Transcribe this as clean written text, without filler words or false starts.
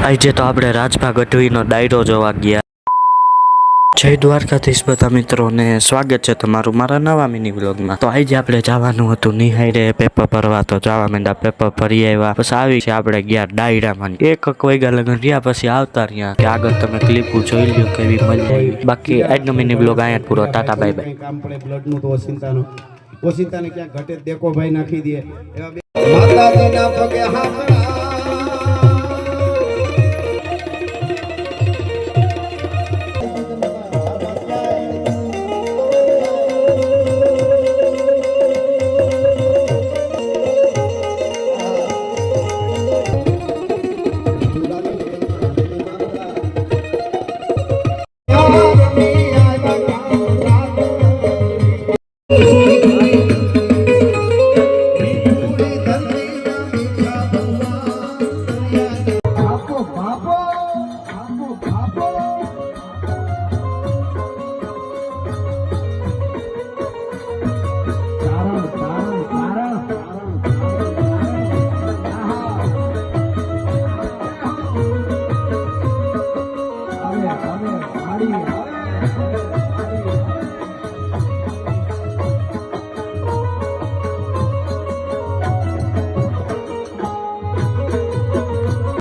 આજે તો આપણે રાજભા ગઢવીનો ડાયરો જોવા ગયા। જય દ્વારકાધીશ બધા મિત્રોને સ્વાગત છે તમારું મારા નવા મિની વ્લોગમાં। તો આજે આપણે જવાનું હતું નિહાળે પેપર ભરવા, તો જવા માંડ્યા, પેપર ભરી આવ્યા, પછી આવી છે આપણે ગયા ડાયરામાં। એક વાગ્યા લગન રહ્યા, પછી આવતા રહ્યા કે આગળ તમે ક્લિપો જોઈ લ્યો કેવી મજા આવી। બાકી આજનો મિની વ્લોગ અહીંયા જ પૂરો, ટાટા બાય બાય। કામ પડે બ્લડનું તો ઓશિંતાને ક્યાંક ઘટે દેકો ભાઈ નાખી દે એવા માતાજીના પગે હાથ